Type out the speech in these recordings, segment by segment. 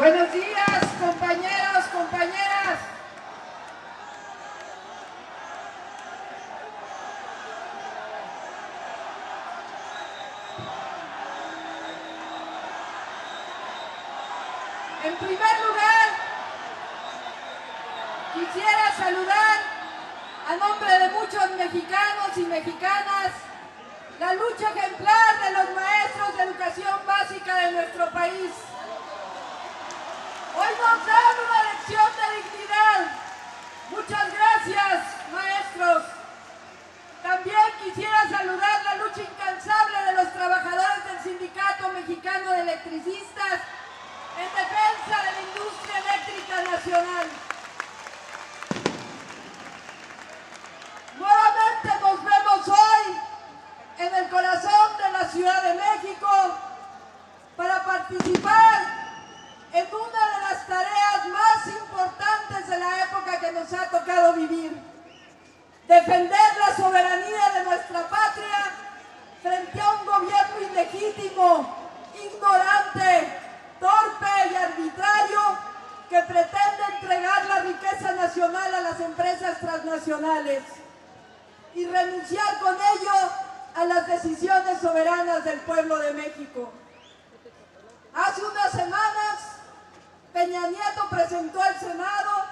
Buenos días, compañeros, compañeras. En primer lugar, quisiera saludar a nombre de muchos mexicanos y mexicanas la lucha ejemplar de los maestros de educación básica de nuestro país. Hoy nos dan una lección de dignidad. Muchas gracias, maestros. También quisiera saludar la lucha incansable de los trabajadores del Sindicato Mexicano de Electricistas en defensa de la industria eléctrica nacional. Nuevamente nos vemos hoy en el corazón de la Ciudad de México para participar en una de las tareas más importantes de la época que nos ha tocado vivir: defender la soberanía de nuestra patria frente a un gobierno ilegítimo, ignorante, torpe y arbitrario que pretende entregar la riqueza nacional a las empresas transnacionales y renunciar con ello a las decisiones soberanas del pueblo de México. Hace unas semanas, Peña Nieto presentó al Senado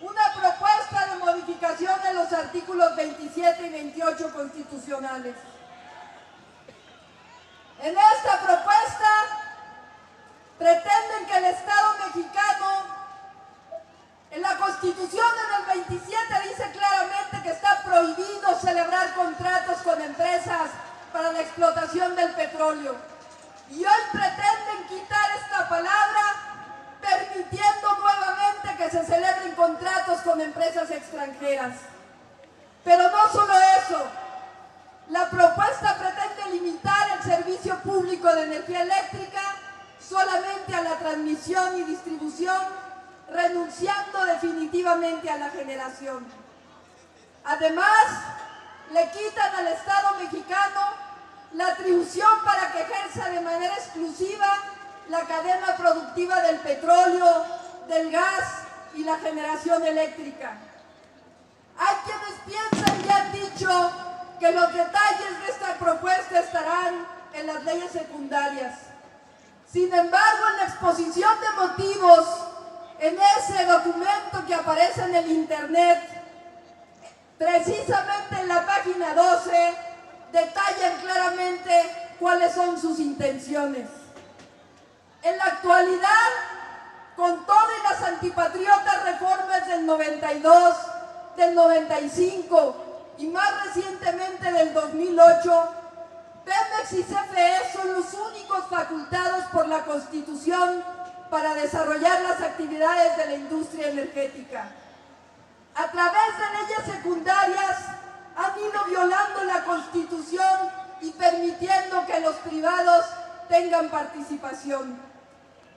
una propuesta de modificación de los artículos 27 y 28 constitucionales. En esta propuesta pretenden que el Estado mexicano, en la Constitución en el 27 dice claramente que está prohibido celebrar contratos con empresas para la explotación del petróleo. Y hoy pretenden quitar esta palabra, permitiendo nuevamente que se celebren contratos con empresas extranjeras. Pero no solo eso, la propuesta pretende limitar el servicio público de energía eléctrica solamente a la transmisión y distribución, renunciando definitivamente a la generación. Además, le quitan al Estado mexicano la atribución para que ejerza de manera exclusiva la cadena productiva del petróleo, del gas y la generación eléctrica. Hay quienes piensan y han dicho que los detalles de esta propuesta estarán en las leyes secundarias. Sin embargo, en la exposición de motivos, en ese documento que aparece en el internet, precisamente en la página 12, detallan claramente cuáles son sus intenciones. En la actualidad, con todas las antipatriotas reformas del 92, del 95 y más recientemente del 2008, Pemex y CFE son los únicos facultados por la Constitución para desarrollar las actividades de la industria energética. A través de leyes secundarias han ido violando la Constitución y permitiendo que los privados tengan participación.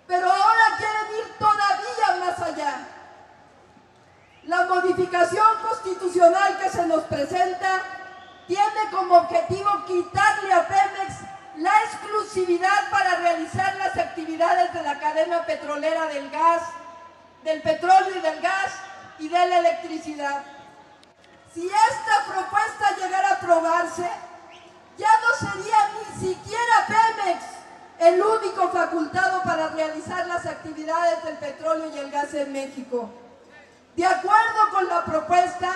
Pero ahora quieren ir todavía más allá. La modificación constitucional que se nos presenta tiene como objetivo quitarle a Pemex la exclusividad para realizar las actividades de la cadena petrolera del gas, del petróleo y del gas y de la electricidad. Si esta propuesta llegara a aprobarse, ya no sería ni siquiera Pemex el único facultado para realizar las actividades del petróleo y el gas en México. De acuerdo con la propuesta,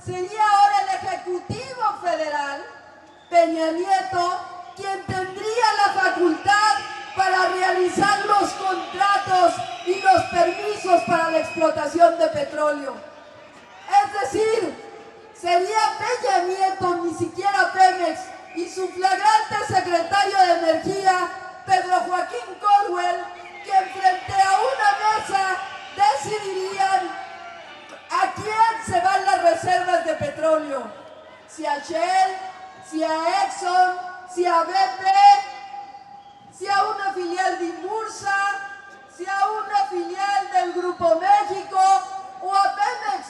sería ahora el Ejecutivo Federal, Peña Nieto, quien tendría la facultad para realizar los contratos y los permisos para la explotación de petróleo. Es decir, sería Peña Nieto, ni siquiera Pemex, y su flagrante secretario de Energía, Pedro Joaquín Caldwell, quien frente a una mesa decidirían a quién se van las reservas de petróleo, si a Shell, si a Exxon, si a BP, si a una filial de Inbursa, si a una filial del Grupo México o a Pemex,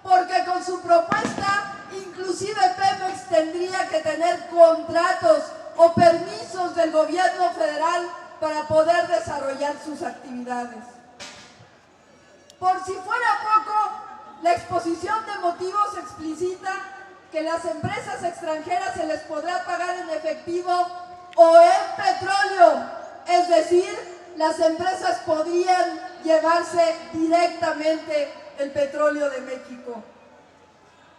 porque con su propuesta inclusive Pemex tendría que tener contratos o permisos del gobierno federal para poder desarrollar sus actividades. Por si fuera poco, la exposición de motivos explicita que las empresas extranjeras se les podrá pagar en efectivo o en petróleo, es decir, las empresas podrían llevarse directamente el petróleo de México.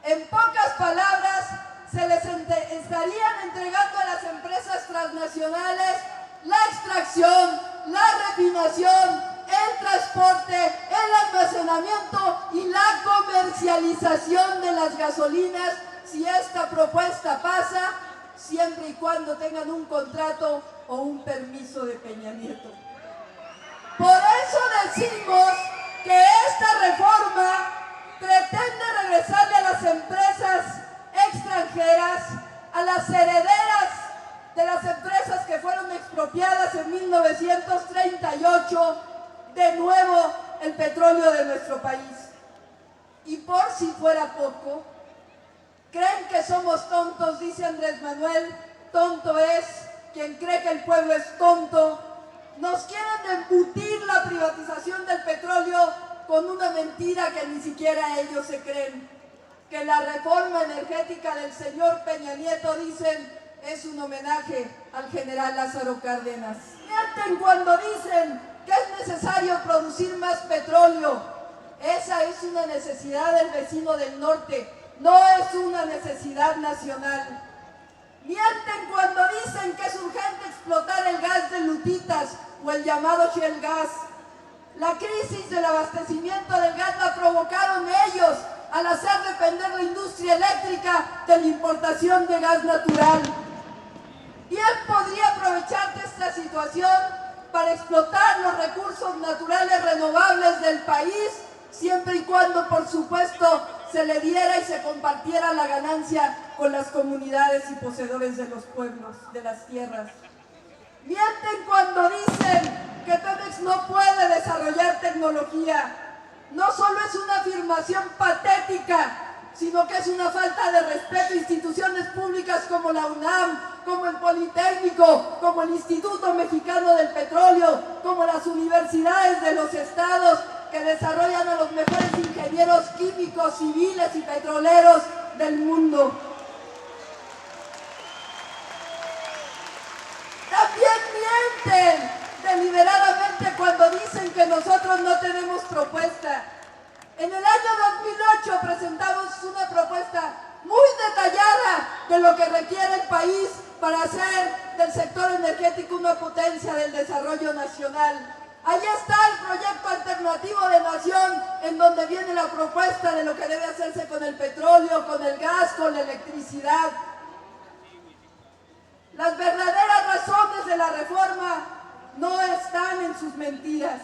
En pocas palabras, se les estarían entregando a las empresas transnacionales la extracción, la refinación, el transporte, el almacenamiento y la comercialización de las gasolinas si esta propuesta pasa, siempre y cuando tengan un contrato o un permiso de Peña Nieto. Por eso decimos que esta reforma pretende regresarle a las empresas extranjeras, a las herederas de las empresas que fueron expropiadas en 1938, de nuevo el petróleo de nuestro país. Y por si fuera poco, creen que somos tontos, dice Andrés Manuel, tonto es quien cree que el pueblo es tonto. Nos quieren embutir la privatización del petróleo con una mentira que ni siquiera ellos se creen. Que la reforma energética del señor Peña Nieto, dicen, es un homenaje al general Lázaro Cárdenas. Mienten cuando dicen que es necesario producir más petróleo. Esa es una necesidad del vecino del norte, no es una necesidad nacional. Mienten cuando dicen que es urgente explotar el gas de Lutitas o el llamado Shell Gas. La crisis del abastecimiento del gas la provocaron ellos al hacer depender la industria eléctrica de la importación de gas natural. Bien podría aprovechar de esta situación para explotar los recursos naturales renovables del país, siempre y cuando, por supuesto, se le diera y se compartiera la ganancia con las comunidades y poseedores de los pueblos, de las tierras. Mienten cuando dicen que Pemex no puede desarrollar tecnología. No solo es una afirmación patética, sino que es una falta de respeto a instituciones públicas como la UNAM, como el Politécnico, como el Instituto Mexicano del Petróleo, como las universidades de los estados que desarrollan a los mejores ingenieros químicos, civiles y petroleros del mundo. También mienten deliberadamente cuando dicen que nosotros no tenemos propuesta. En el año 2008 presentamos una propuesta muy detallada de lo que requiere el país para hacer del sector energético una potencia del desarrollo nacional. Ahí está el proyecto alternativo de nación, en donde viene la propuesta de lo que debe hacerse con el petróleo, con el gas, con la electricidad. Las verdaderas razones de la reforma no están en sus mentiras,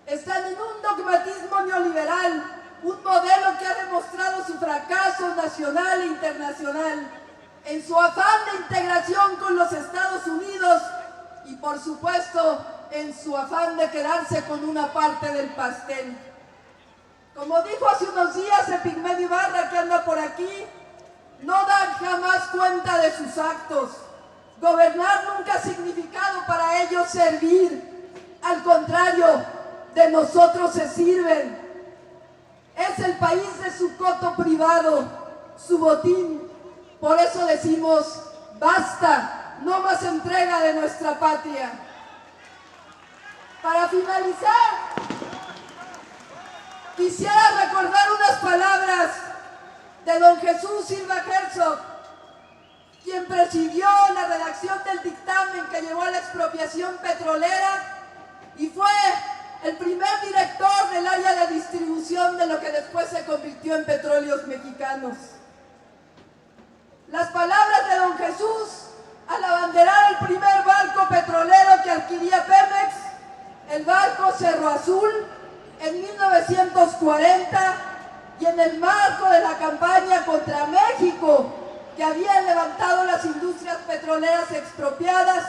están en un dogmatismo neoliberal, un modelo que ha demostrado su fracaso nacional e internacional, en su afán de integración con los Estados Unidos y, por supuesto, en su afán de quedarse con una parte del pastel. Como dijo hace unos días Epigmenio Ibarra, que anda por aquí, no dan jamás cuenta de sus actos. Gobernar nunca ha significado para ellos servir. Al contrario, de nosotros se sirven. Es el país de su coto privado, su botín. Por eso decimos, basta, no más entrega de nuestra patria. Para finalizar, quisiera recordar unas palabras de don Jesús Silva Herzog, quien presidió la redacción del dictamen que llevó a la expropiación petrolera y fue el primer director del área de distribución de lo que después se convirtió en Petróleos Mexicanos. Las palabras de don Jesús al abanderar el primer barco petrolero que adquiría Pemex, el barco Cerro Azul, en 1940, y en el marco de la campaña contra México que habían levantado las industrias petroleras expropiadas,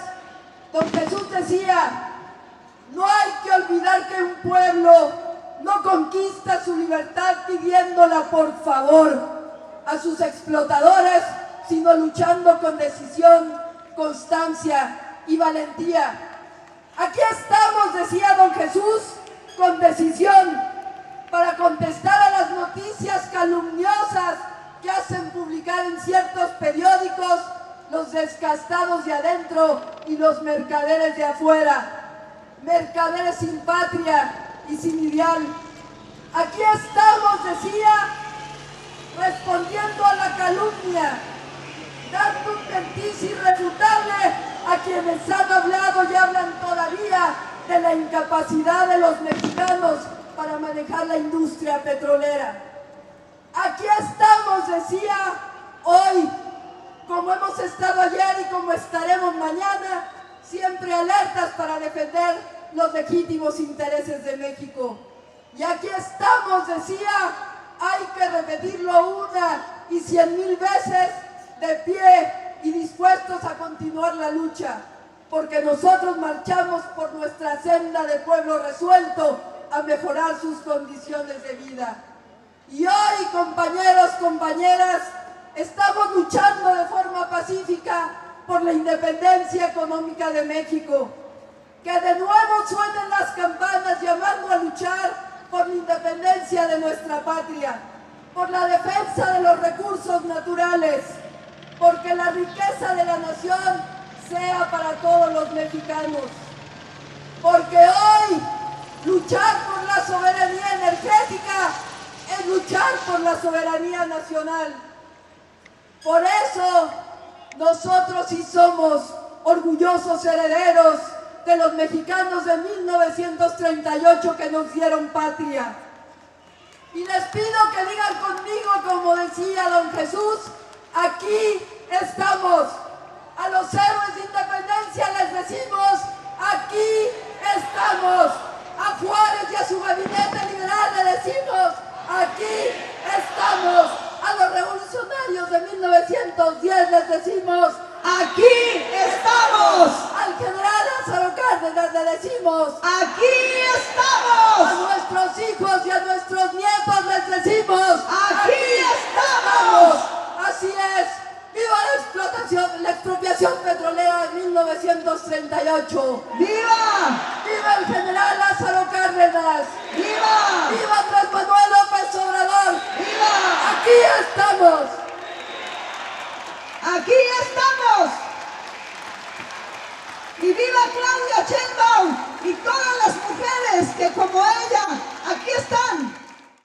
don Jesús decía: no hay que olvidar que un pueblo no conquista su libertad pidiéndola por favor a sus explotadores, sino luchando con decisión, constancia y valentía. Aquí estamos, decía don Jesús, con decisión, para contestar a las noticias calumniosas que hacen publicar en ciertos periódicos los descastados de adentro y los mercaderes de afuera, mercaderes sin patria y sin ideal. Aquí estamos, decía, respondiendo a la calumnia, dando un desmentir irrefutable a quienes han hablado y hablan todavía de la incapacidad de los mexicanos para manejar la industria petrolera. Aquí estamos, decía, hoy, como hemos estado ayer y como estaremos mañana, siempre alertas para defender los legítimos intereses de México. Y aquí estamos, decía, hay que repetirlo una y 100,000 veces, de pie y dispuestos a continuar la lucha, porque nosotros marchamos por nuestra senda de pueblo resuelto a mejorar sus condiciones de vida. Y hoy, compañeros, compañeras, estamos luchando de forma pacífica por la independencia económica de México. Que de nuevo suenen las campanas llamando a luchar por la independencia de nuestra patria, por la defensa de los recursos naturales, porque la riqueza de la nación sea para todos los mexicanos. Porque hoy luchar por la soberanía energética es luchar por la soberanía nacional. Por eso nosotros sí somos orgullosos herederos de los mexicanos de 1938 que nos dieron patria. Y les pido que digan conmigo, como decía don Jesús, aquí estamos. A los héroes de independencia les decimos, aquí estamos. A Juárez y a su gabinete liberal le decimos, aquí estamos. A los revolucionarios de 1910 les decimos, ¡aquí estamos! al general Lázaro Cárdenas le decimos, ¡aquí a estamos! nuestros hijos y a nuestros nietos les decimos, ¡aquí estamos! Así es, viva la explotación, la expropiación petrolera de 1938. ¡Viva!